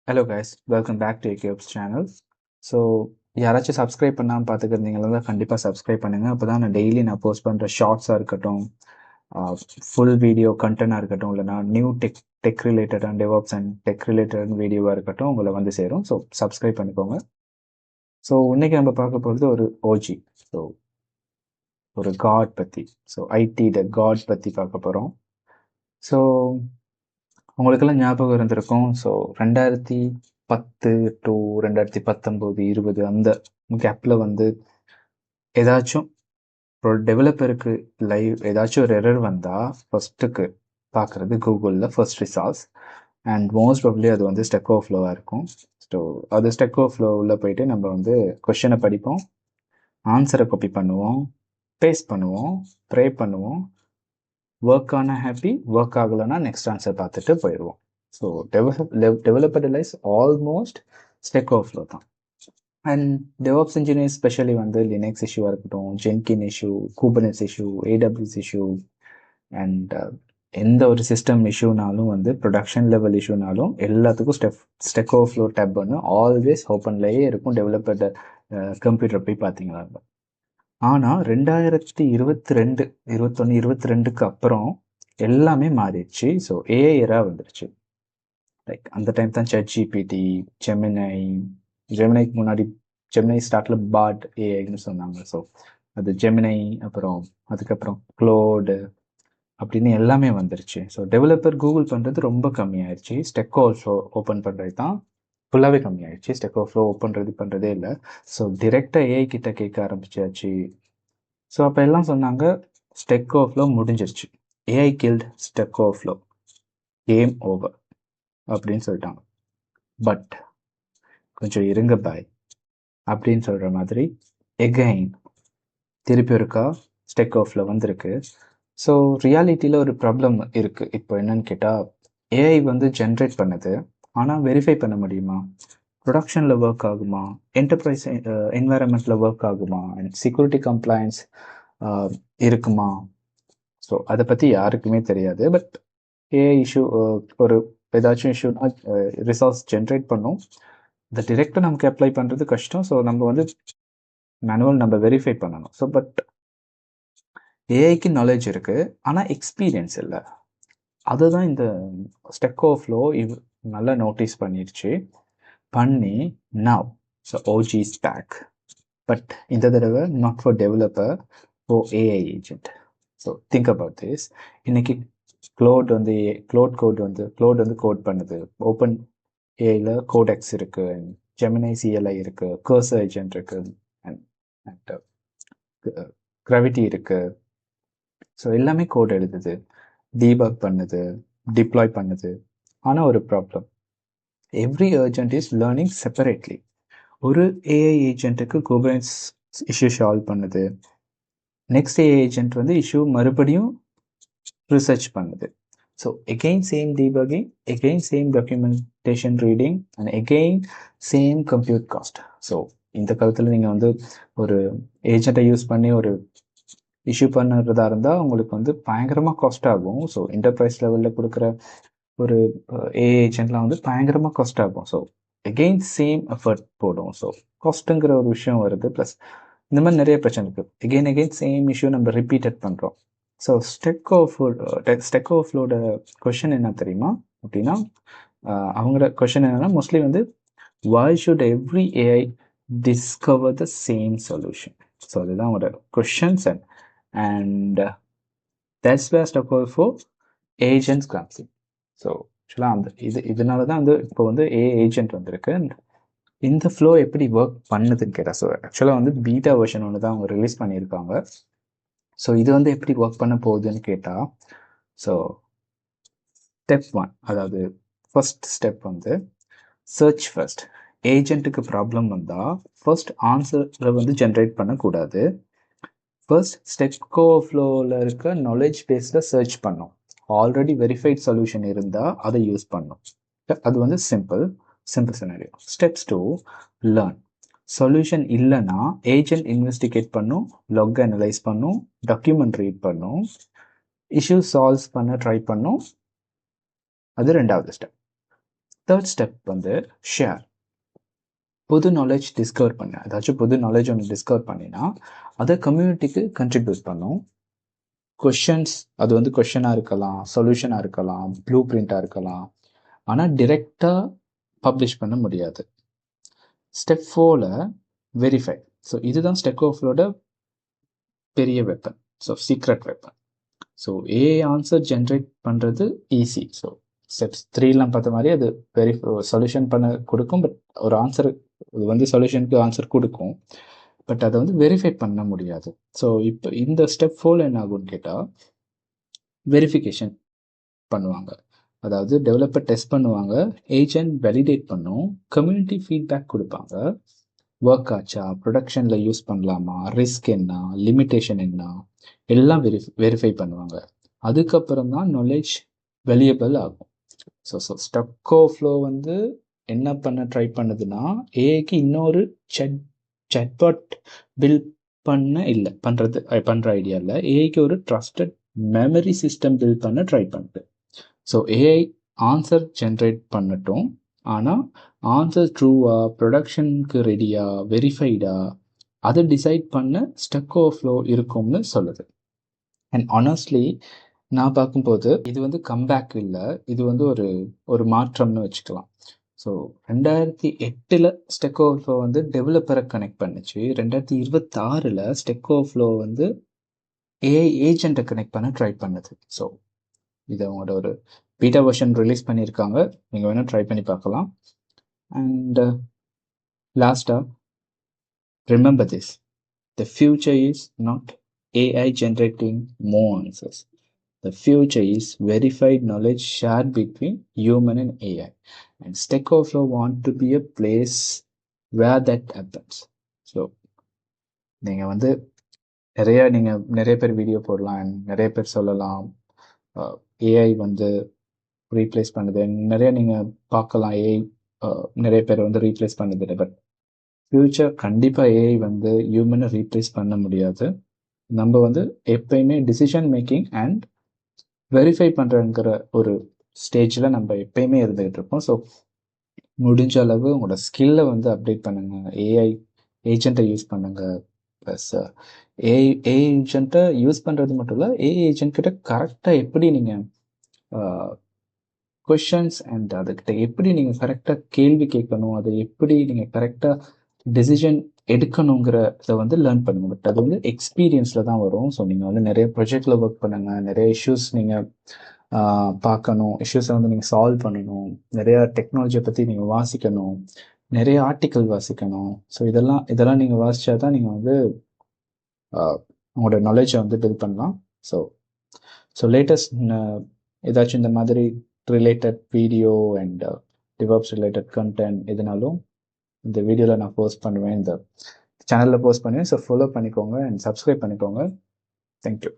Hello guys, welcome back to Ecube's channel. So யாராச்சும் subscribe பண்ணாமல் பார்த்துக்கிறீங்களா கண்டிப்பாக சப்ஸ்கிரைப் பண்ணுங்கள். அப்போ தான் நான் போஸ்ட் பண்ணுற ஷார்ட்ஸாக இருக்கட்டும், ஃபுல் வீடியோ கண்டென்ட்டாக இருக்கட்டும், இல்லைனா நியூ டெக் ரிலேட்டடான டெவாப்ஸ் அண்ட் டெக் ரிலேட்டட் வீடியோவாக இருக்கட்டும் உங்களை வந்து சேரும். ஸோ சப்ஸ்கிரைப் பண்ணிக்கோங்க. ஸோ இன்றைக்கி நம்ம பார்க்க போகிறது ஒரு ஓஜி, ஸோ ஒரு காட் பற்றி, ஸோ ஐடியோட காட் பற்றி பார்க்க போகிறோம். ஸோ உங்களுக்கெல்லாம் ஞாபகம் இருந்திருக்கும். ஸோ 2010 டு 2019, 20 அந்த கேப்பில் வந்து ஏதாச்சும் ஒரு டெவலப்பருக்கு ஏதாச்சும் ஒரு எரர் வந்தால் ஃபர்ஸ்ட்டுக்கு பார்க்குறது கூகுளில் first results, and most probably அது வந்து ஸ்டெக் ஓவர்ஃப்ளோவாக இருக்கும். ஸோ அது ஸ்டெக் ஓவர்ஃப்ளோ உள்ளே போயிட்டு நம்ம வந்து கொஷனை படிப்போம், ஆன்சரை காப்பி பண்ணுவோம், பேஸ்ட் பண்ணுவோம், ப்ரே பண்ணுவோம், ஒர்க் ஆனால் ஹாப்பி, ஒர்க் ஆகலைன்னா நெக்ஸ்ட் ஆன்சர் பார்த்துட்டு போயிடுவோம். So developer lies almost stack overflow தான். அண்ட் டெவாப்ஸ் இன்ஜினியர் ஸ்பெஷலி வந்து லினக்ஸ் இஷ்யூவாக இருக்கட்டும், Jenkins issue, Kubernetes issue, AWS issue, and எந்த ஒரு சிஸ்டம் இஷ்யூனாலும் வந்து ப்ரொடக்ஷன் லெவல் இஷ்யூனாலும் எல்லாத்துக்கும் ஸ்டெக் ஓவர்ஃப்ளோ டேப்னு ஆல்வேஸ் ஓப்பன்லேயே இருக்கும் டெவலப்பர் கம்ப்யூட்டர் போய் பார்த்தீங்களா. ஆனால் 2022, 21, 22க்கு அப்புறம் எல்லாமே மாறிடுச்சு. ஸோ ஏஐ எரா வந்துருச்சு. லைக் அந்த டைம் தான் ChatGPT, ஜெமினைக்கு முன்னாடி ஜெமினை ஸ்டார்ட்ல பாட் ஏஐன்னு சொன்னாங்க. ஸோ அது ஜெமினை, அப்புறம் அதுக்கப்புறம் க்ளோடு அப்படின்னு எல்லாமே வந்துருச்சு. ஸோ டெவலப்பர் கூகுள் பண்ணுறது ரொம்ப கம்மியாயிடுச்சு. ஸ்டெக் ஓவர்ஃப்ளோ ஓப்பன் பண்ணுறது தான் ஃபுல்லாகவே கம்மியாயிடுச்சு. ஸ்டெக் ஓவர்ஃப்ளோ ஓப்பன் பண்ணுறதே இல்லை. ஸோ டிரெக்டாக ஏஐ கிட்ட கேட்க ஆரம்பிச்சாச்சு. ஸோ அப்போ எல்லாம் சொன்னாங்க ஸ்டெக் ஓவர்ஃப்ளோ முடிஞ்சிருச்சு, AI killed stack overflow, game over அப்படின்னு சொல்லிட்டாங்க. பட் கொஞ்சம் இருங்க பாய் அப்படின்னு சொல்கிற மாதிரி எகைன் திருப்பி இருக்கா ஸ்டெக் ஓவர்ஃப்ளோ வந்திருக்கு. ஸோ ரியாலிட்டியில் ஒரு ப்ராப்ளம் இருக்குது. இப்போ என்னன்னு கேட்டால், ஏஐ வந்து ஜென்ரேட் பண்ணுது, ஆனால் வெரிஃபை பண்ண முடியுமா? ப்ரொடக்ஷனில் ஒர்க் ஆகுமா? என்டர்பிரைஸ் என்வாயரன்மெண்ட்டில் ஒர்க் ஆகுமா? அண்ட் செக்யூரிட்டி கம்ப்ளைன்ஸ் இருக்குமா? ஸோ அதை பற்றி யாருக்குமே தெரியாது. பட் ஏஐ இஷ்யூ, ஒரு ஏதாச்சும் இஷ்யூனா ரிசல்ட்ஸ் ஜென்ரேட் பண்ணும். இந்த டிரெக்டாக நமக்கு அப்ளை பண்ணுறது கஷ்டம். ஸோ நம்ம வந்து மேனுவல் நம்ம வெரிஃபை பண்ணணும். ஸோ பட் ஏஐக்கு நாலேஜ் இருக்குது, ஆனால் எக்ஸ்பீரியன்ஸ் இல்லை. அதுதான் இந்த ஸ்டெக் ஓவர்ஃப்ளோ நல்லா நோட்டீஸ் பண்ணி now so OG stack. But இந்த தடவை not for developer, for AI agent. So think about this. இன்னைக்கு க்ளோட் வந்து கோட் பண்ணுது. ஓப்பன் ஏஐல கோடெக்ஸ் இருக்கு, ஜெமினை சிஎல்ஐ இருக்கு, கர்சர் ஏஜென்ட் இருக்கு, அண்ட் கிராவிட்டி இருக்கு. ஸோ எல்லாமே கோட் எழுதுது, டீபக் பண்ணுது, டிப்ளாய் பண்ணுது. ஆனால் ஒரு problem, every agent is learning separately. ஒரு ஏஐ ஏஜென்ட்டுக்கு குபர்னெட்ஸ் இஷ்யூ சால்வ் பண்ணுது, நெக்ஸ்ட் ஏஐ ஏஜென்ட் வந்து இஷ்யூ மறுபடியும் ரிசர்ச் பண்ணுது. So again same debugging, again same documentation reading, and again same compute cost. So இந்த காலத்தில் நீங்கள் வந்து ஒரு ஏஜென்ட்டை யூஸ் பண்ணி ஒரு இஷ்யூ பண்ணுறதா இருந்தால் உங்களுக்கு வந்து பயங்கரமாக காஸ்ட் ஆகும். ஸோ என்டர்பிரைஸ் லெவலில் கொடுக்குற ஒரு ஏஐ ஏஜென்ட்லாம் வந்து பயங்கரமாக காஸ்ட் ஆகும். ஸோ எகெயின் சேம் எஃபர்ட் போடும். ஸோ காஸ்ட்டுங்கிற ஒரு விஷயம் வருது. ப்ளஸ் இந்த மாதிரி நிறைய பிரச்சனை இருக்குது. எகெயின் சேம் இஷ்யூ நம்ம ரிப்பீட்டட் பண்ணுறோம். ஸோ ஸ்டெக் ஓவர்ஃப்ளோட கொஷின் என்ன தெரியுமா அப்படின்னா, அவங்களோட கொஷின் என்னன்னா மோஸ்ட்லி வந்து why should every AI discover the same solution? So அதுதான் அவங்களோட questions. And that's where Stack Overflow agents comes in. So ஆக்சுவலாக அந்த இதனால தான் வந்து இப்போ வந்து ஏஐ ஏஜென்ட் வந்திருக்கு. அண்ட் இந்த ஃப்ளோ எப்படி ஒர்க் பண்ணுதுன்னு கேட்டால், ஸோ ஆக்சுவலாக வந்து பீட்டா வெர்ஷன் ஒன்று தான் அவங்க ரிலீஸ் பண்ணியிருக்காங்க. ஸோ இது வந்து எப்படி ஒர்க் பண்ண போகுதுன்னு கேட்டால், ஸோ ஸ்டெப் 1, அதாவது ஃபர்ஸ்ட் ஸ்டெப் வந்து சர்ச் ஃபர்ஸ்ட். ஏஜென்ட்டுக்கு ப்ராப்ளம் வந்தால் ஃபர்ஸ்ட் ஆன்சரை வந்து ஜென்ரேட் பண்ணக்கூடாது. ஃபர்ஸ்ட் ஸ்டெக் ஓவர்ஃப்ளோவில் இருக்க நாலேஜ் பேஸில் சர்ச் பண்ணோம். ஆல்ரெடி வெரிஃபைட் சொல்யூஷன் இருந்தால் அதை யூஸ் பண்ணோம். அது வந்து simple scenario. Steps 2, learn. Solution இல்லைன்னா ஏஜென்ட் இன்வெஸ்டிகேட் பண்ணும், லாக் அனலைஸ் பண்ணும், டாக்குமெண்ட் ரீட் பண்ணும், இஷ்யூ சால்வ் பண்ண ட்ரை பண்ணும். அது ரெண்டாவது ஸ்டெப். தேர்ட் ஸ்டெப் வந்து ஷேர். புது நாலேஜ் டிஸ்கவர் பண்ண, ஏதாச்சும் புது நாலேஜ் ஒன்று டிஸ்கவர் பண்ணினா அதை கம்யூனிட்டிக்கு கண்ட்ரிபியூட் பண்ணும். கொஷன்ஸ், அது வந்து கொஷனாக இருக்கலாம், சொல்யூஷனாக இருக்கலாம், ப்ளூ பிரிண்டாக இருக்கலாம், ஆனால் டிரெக்டாக பப்ளிஷ் பண்ண முடியாது. ஸ்டெப் 4ல் வெரிஃபை. ஸோ இதுதான் ஸ்டெக் ஓவர்ஃப்ளோட பெரிய weapon, so secret weapon. So AI answer generate பண்ணுறது ஈஸி. ஸோ ஸ்டெப்ஸ் 3லாம் பார்த்த மாதிரி அது சொல்யூஷன் பண்ண கொடுக்கும், பட் ஒரு ஆன்சர், இது வந்து சொல்யூஷனுக்கு ஆன்சர் கொடுக்கும், பட் அதை வந்து வெரிஃபை பண்ண முடியாது. ஸோ இப்போ இந்த ஸ்டெப் 4 என்ன ஆகும்னு கேட்டால் வெரிஃபிகேஷன் பண்ணுவாங்க. அதாவது டெவலப்பர் டெஸ்ட் பண்ணுவாங்க, ஏஜென்ட் வேலிடேட் பண்ணும், கம்யூனிட்டி ஃபீட்பேக் கொடுப்பாங்க, ஒர்க் ஆச்சா, ப்ரொடக்ஷனில் யூஸ் பண்ணலாமா, ரிஸ்க் என்ன, லிமிட்டேஷன் என்ன, எல்லாம் வெரிஃபை பண்ணுவாங்க. அதுக்கப்புறம் தான் நாலேஜ் வேல்யூபிள் ஆகும். ஸோ ஸ்டெக் ஓவர்ஃப்ளோ வந்து என்ன பண்ண ட்ரை பண்ணுதுன்னா, ஏஐக்கு இன்னொரு சாட்பாட் பில்ட் பண்ணுற ஐடியா இல்லை, ஏஐக்கு ஒரு ட்ரஸ்டட் மெமரி சிஸ்டம் பில்ட் பண்ண ட்ரை பண்ணுது. ஸோ ஏஐ ஆன்சர் ஜென்ரேட் பண்ணட்டும், ஆனால் ஆன்சர் ட்ரூவா, ப்ரொடக்ஷனுக்கு ரெடியா, வெரிஃபைடா, அதை டிசைட் பண்ண ஸ்டெக் ஓவர்ஃப்ளோ இருக்கும்னு சொல்லுது. அண்ட் ஆனஸ்ட்லி நான் பார்க்கும்போது இது வந்து கம்பேக் இல்லை, இது வந்து ஒரு மாற்றம்னு வச்சுக்கலாம். ஸோ 2008 ஸ்டெக் ஓவர்ஃப்ளோ வந்து டெவலப்பரை கனெக்ட் பண்ணுச்சு. 2026 ஸ்டெக் ஓவர்ஃப்ளோ வந்து ஏஐ ஏஜென்ட்டை கனெக்ட் பண்ண ட்ரை பண்ணுது. ஸோ இது அவங்களோட ஒரு பீட்டா வெர்ஷன் ரிலீஸ் பண்ணியிருக்காங்க, நீங்கள் வேணால் ட்ரை பண்ணி பார்க்கலாம். அண்ட் லாஸ்ட்டாக remember this, the future is not AI generating more answers. The future is verified knowledge shared between human and AI. And Stack Overflow want to be a place where that happens. So, நீங்கள் வந்து நிறைய பேர் video போடலாம், நிறைய பேர் சொல்லலாம் AI வந்து replace பண்ணுது, நிறைய நீங்கள் பார்க்கலாம் ஏஐ நிறைய பேர் வந்து ரீப்ளேஸ் பண்ணுது. பட் ஃபியூச்சர் கண்டிப்பாக ஏஐ வந்து ஹியூமனை ரீப்ளேஸ் பண்ண முடியாது. நம்ம வந்து எப்பயுமே டிசிஷன் மேக்கிங் அண்ட் வெரிஃபை பண்ணுறங்கிற ஒரு ஸ்டேஜில் நம்ம எப்பயுமே இருந்துகிட்டு இருப்போம். ஸோ முடிஞ்ச அளவு உங்களோட ஸ்கில்லை வந்து அப்டேட் பண்ணுங்கள், ஏஐ ஏஜென்ட்டை யூஸ் பண்ணுங்கள். ப்ளஸ் ஏஐ ஏஜென்ட்டை யூஸ் பண்ணுறது மட்டும் இல்லை, ஏஐ ஏஜென்ட் கிட்ட கரெக்டாக எப்படி நீங்கள் கொஷன்ஸ் அண்ட் அதுக்கிட்ட எப்படி நீங்கள் கரெக்டாக கேள்வி கேட்கணும், அதை எப்படி நீங்கள் கரெக்டாக டெசிஷன் எடுக்கணுங்கிறத வந்து லேர்ன் பண்ணுங்க. பட் அது வந்து எக்ஸ்பீரியன்ஸில் தான் வரும். ஸோ நீங்கள் வந்து நிறைய ப்ரொஜெக்டில் ஒர்க் பண்ணுங்கள், நிறைய இஷ்யூஸ் நீங்கள் பார்க்கணும், இஷ்யூஸை வந்து நீங்கள் சால்வ் பண்ணணும், நிறையா டெக்னாலஜியை பற்றி நீங்கள் வாசிக்கணும், நிறைய ஆர்டிக்கல் வாசிக்கணும். ஸோ இதெல்லாம் நீங்கள் வாசித்தா தான் நீங்கள் வந்து உங்களோட நாலேஜை வந்து பில்ட் பண்ணலாம். ஸோ லேட்டஸ்ட் ஏதாச்சும் இந்த மாதிரி related video and DevOps related content எதுனாலும் இந்த வீடியோவில் நான் போஸ்ட் பண்ணுவேன், இந்த சேனலில் போஸ்ட் பண்ணுவேன். ஸோ ஃபாலோ பண்ணிக்கோங்க அண்ட் சப்ஸ்கிரைப் பண்ணிக்கோங்க. தேங்க்யூ.